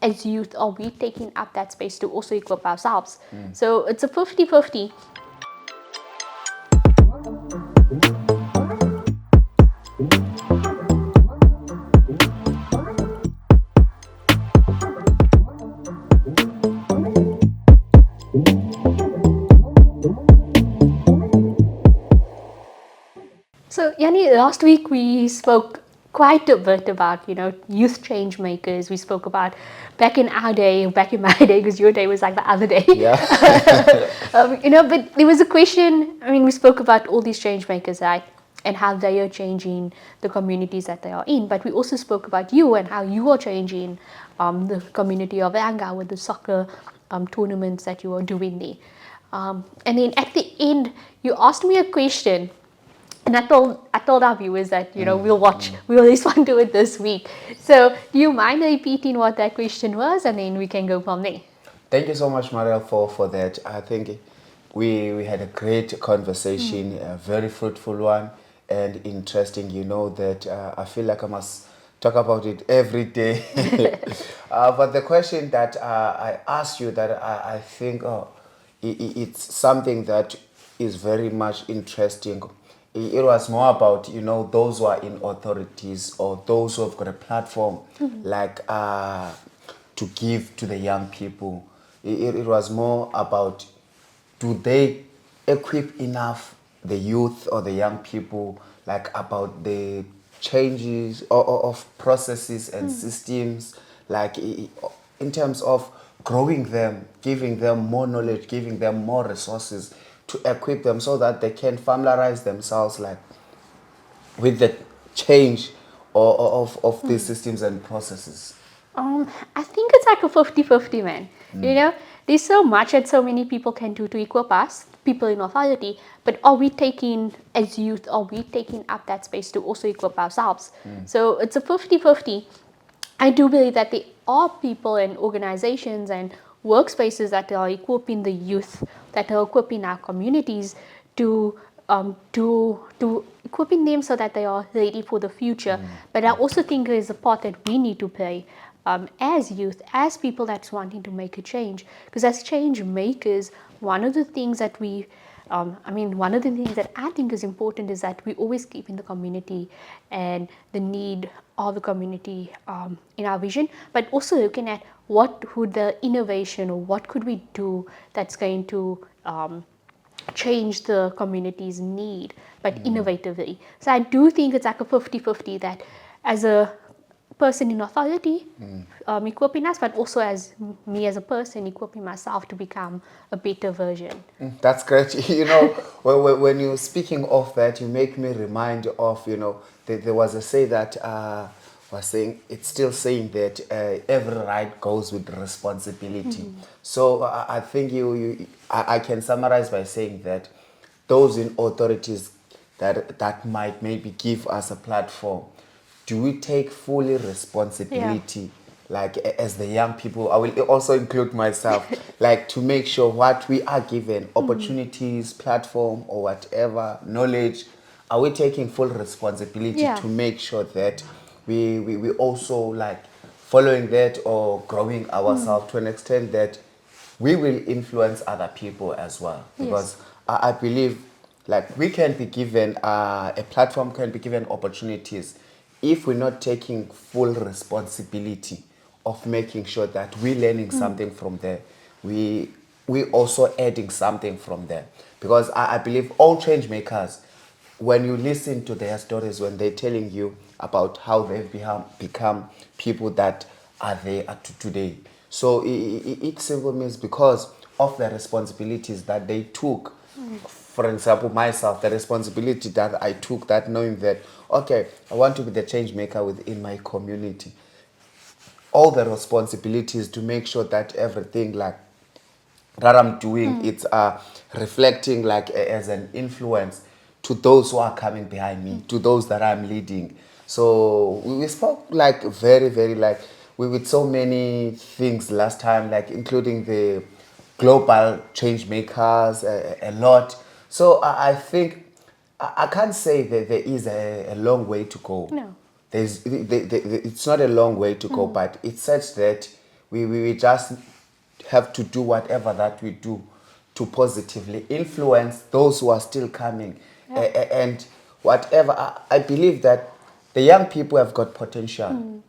as youth, are we taking up that space to also equip ourselves? So it's a 50-50. So, Yanni, last week we spoke quite a bit about, youth change makers. We spoke about back in our day, back in my day, because your day was like the other day. Yeah. But there was a question. I mean, we spoke about all these change makers, right? And how they are changing the communities that they are in. But we also spoke about you and how you are changing the community of Anga with the soccer tournaments that you are doing there. And then at the end, you asked me a question, and I told our viewers that we'll respond to it this week. So do you mind repeating what that question was, and then we can go from there? Thank you so much, Mariel, for that. I think we had a great conversation, a very fruitful one and interesting. You know that I feel like I must talk about it every day. But the question that I asked you, that I think it's something that is very much interesting. It was more about, those who are in authorities or those who have got a platform, like to give to the young people. It was more about, do they equip enough the youth or the young people, like about the changes of processes and systems, like in terms of growing them, giving them more knowledge, giving them more resources to equip them so that they can familiarize themselves, like with the change of these systems and processes. I think it's like a 50-50, man. There's so much that so many people can do to equip us, people in authority, but are we taking, as youth, are we taking up that space to also equip ourselves? So it's a 50-50. I do believe that there are people and organizations and workspaces that are equipping the youth, that are equipping our communities to equipping them so that they are ready for the future. But I also think there's a part that we need to play as youth, as people that's wanting to make a change. Because as change makers, one of the things that one of the things that I think is important is that we always keep in the community and the need of the community in our vision, but also looking at what would the innovation or what could we do that's going to change the community's need, but innovatively. So I do think it's like a 50-50, that as a person in authority equipping us, but also as me as a person equipping myself to become a better version. That's great. When you're speaking of that, you make me remind of, there was a say that was saying, it's still saying that every right goes with responsibility. So I think I can summarize by saying that those in authorities that might maybe give us a platform, do we take fully responsibility, like as the young people? I will also include myself, like to make sure what we are given, opportunities, platform, or whatever, knowledge, are we taking full responsibility to make sure that we also like following that or growing ourselves to an extent that we will influence other people as well? Because I believe like we can be given a platform, can be given opportunities, if we're not taking full responsibility of making sure that we're learning something from there, we also adding something from there. Because I believe all change makers, when you listen to their stories, when they're telling you about how they've become people that are there today, so it simply means because of the responsibilities that they took. For example, myself, the responsibility that I took, that knowing that, okay, I want to be the change maker within my community. All the responsibilities to make sure that everything like that I'm doing, it's reflecting like as an influence to those who are coming behind me, to those that I'm leading. So we spoke like very, very like with so many things last time, like including the global change makers, a lot. So I think I can't say that there is a long way to go. No. It's not a long way to go, but it's such that We just have to do whatever that we do to positively influence those who are still coming. And whatever, I believe that the young people have got potential.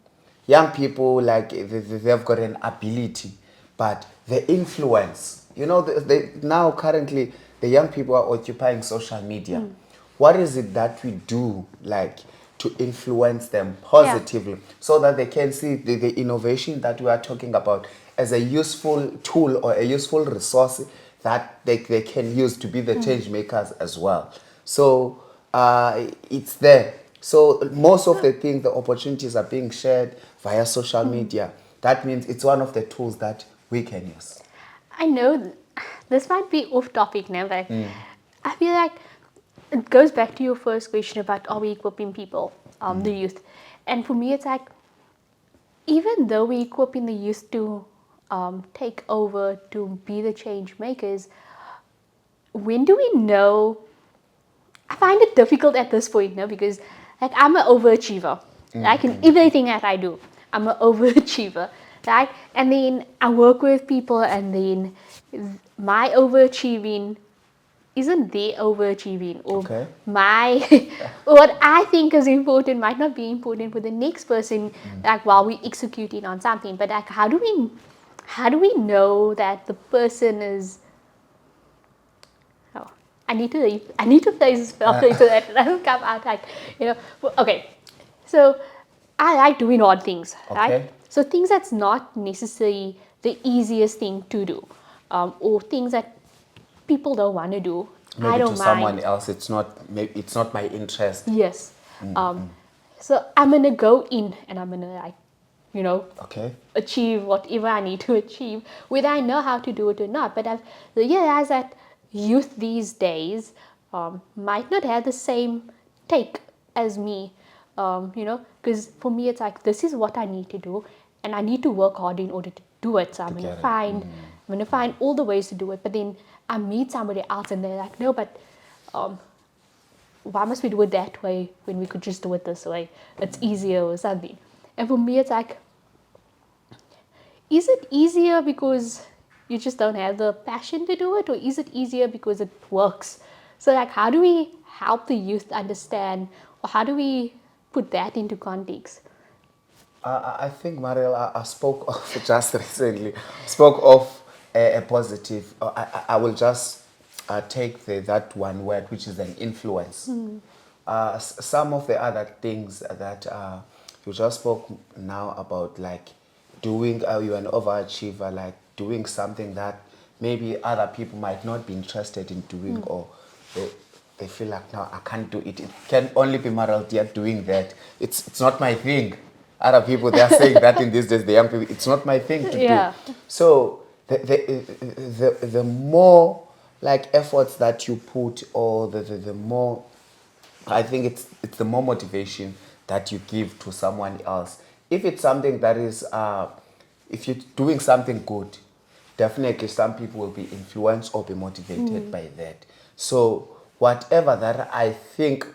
Young people, like, they've got an ability, but the influence, now currently the young people are occupying social media. What is it that we do, like, to influence them positively so that they can see the innovation that we are talking about as a useful tool or a useful resource that they can use to be the change makers as well. So it's there. So most of the things, the opportunities are being shared via social media. That means it's one of the tools that we can use. I know this might be off topic now, but I feel like it goes back to your first question about are we equipping people, the youth. And for me, it's like, even though we're equipping the youth to take over, to be the change makers, when do we know? I find it difficult at this point now because, like, I'm an overachiever. Like, in everything that I do, I'm an overachiever. Right? And then I work with people, and then my overachieving isn't their overachieving, or Okay. my what I think is important might not be important for the next person, like while we're executing on something. But like, how do we know that the person is, oh, I need to place a spell so that it doesn't come out like, okay. So I like doing odd things, right? Okay. So things that's not necessarily the easiest thing to do, or things that people don't want to do. I Maybe to don't someone mind. else, it's not my interest. Yes. So I'm gonna go in and I'm gonna, like, Okay. achieve whatever I need to achieve, whether I know how to do it or not. But I've realized that youth these days might not have the same take as me, because for me it's like, this is what I need to do, and I need to work hard in order to do it. So I'm To gonna get it. find all the ways to do it. But then I meet somebody else and they're like, no, but why must we do it that way when we could just do it this way? It's easier or something. And for me, it's like, is it easier because you just don't have the passion to do it, or is it easier because it works? So, like, how do we help the youth understand, or how do we put that into context? I think, Mariel, I spoke of just recently, spoke of a positive. I will just take that one word, which is an influence. Some of the other things that you just spoke now about, like doing, you're an overachiever, like doing something that maybe other people might not be interested in doing, or they feel like, no, I can't do it. It can only be Mareldia doing that. It's not my thing. Other people, they are saying that in these days, the young people, it's not my thing to do. Yeah. So the more, like, efforts that you put, or the more, I think it's the more motivation that you give to someone else. If it's something that is, if you're doing something good, definitely some people will be influenced or be motivated by that. So whatever that I think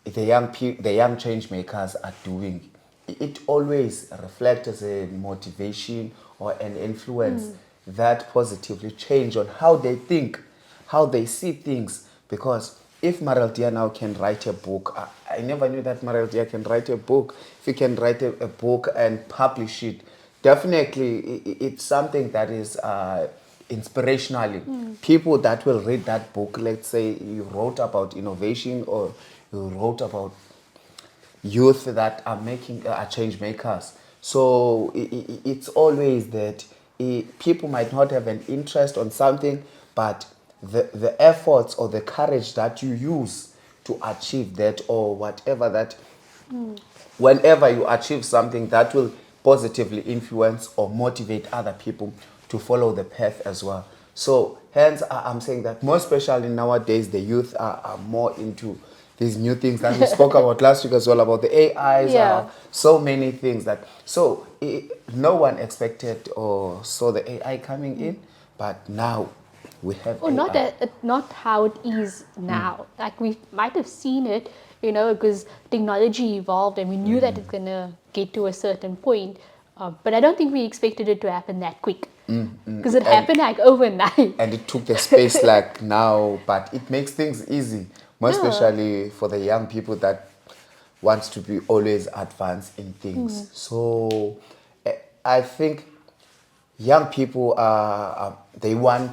the young change makers are doing, it always reflects as a motivation or an influence that positively change on how they think, how they see things. Because if Mareldia now can write a book, I never knew that Mareldia can write a book. If you can write a book and publish it, definitely it's something that is inspirationally. People that will read that book, let's say you wrote about innovation, or you wrote about youth that are making are change makers. So it's always that people might not have an interest on something, but the efforts or the courage that you use to achieve that, or whatever that, whenever you achieve something, that will positively influence or motivate other people to follow the path as well. So hence I'm saying that more especially nowadays the youth are more into these new things that we spoke about last week as well, about the AIs, Yeah. so many things that, so no one expected or saw the AI coming in, but now we have Or not AI. not how it is now. Like, we might have seen it, because technology evolved and we knew that it's gonna get to a certain point. But I don't think we expected it to happen that quick. Because it And happened like overnight. and it took the space like now, but it makes things easy, more Yeah. especially for the young people that wants to be always advanced in things. So I think young people are they want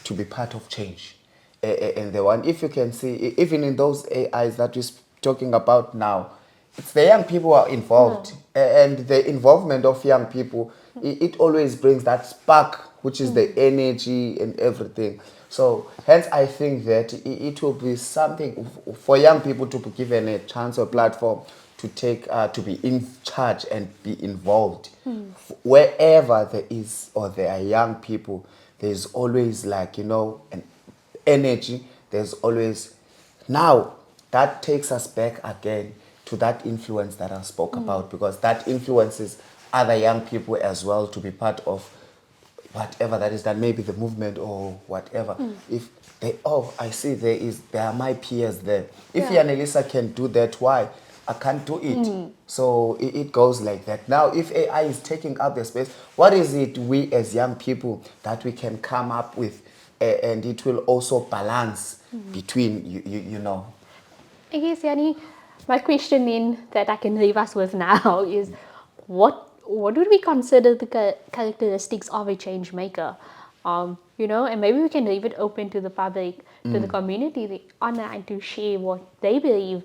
to be part of change. And they want, if you can see, even in those AIs that we're talking about now, it's the young people who are involved. And the involvement of young people, it always brings that spark, which is the energy and everything. So hence I think that it will be something for young people to be given a chance or platform to take to be in charge and be involved. Wherever there is or there are young people, there's always, like, an energy. There's always, now that takes us back again to that influence that I spoke about, because that influences other young people as well to be part of whatever that is done, maybe the movement or whatever. If they, oh, I see there are my peers there. If Yeah. Yanelisa can do that, why I can't do it? So it goes like that. Now, if AI is taking up the space, what is it we as young people that we can come up with, and it will also balance between you know. I guess, Yani, my question then that I can leave us with now is what would we consider the characteristics of a change maker? And maybe we can leave it open to the public, to the community, the online, to share what they believe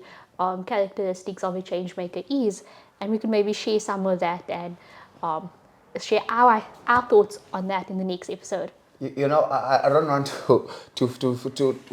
characteristics of a change maker is, and we could maybe share some of that and share our thoughts on that in the next episode. I don't want to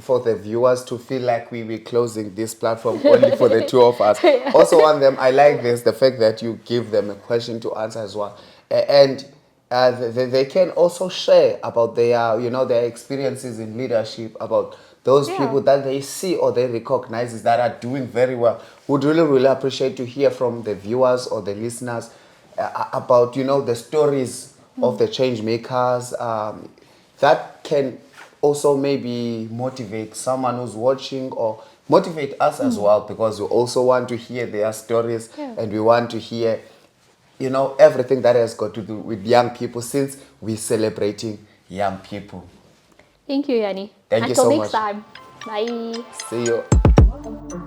for the viewers to feel like we were closing this platform only for the two of us. Also on them, I like this, the fact that you give them a question to answer as well. And they can also share about their experiences in leadership, about those Yeah. people that they see or they recognize is that are doing very well. Would really, really appreciate to hear from the viewers or the listeners about the stories of the change makers. That can also maybe motivate someone who's watching, or motivate us as well, because we also want to hear their stories. Yeah. And we want to hear everything that has got to do with young people, since we're celebrating young people. Thank you, Yani. Thank you Until so next much. time. Bye. See you.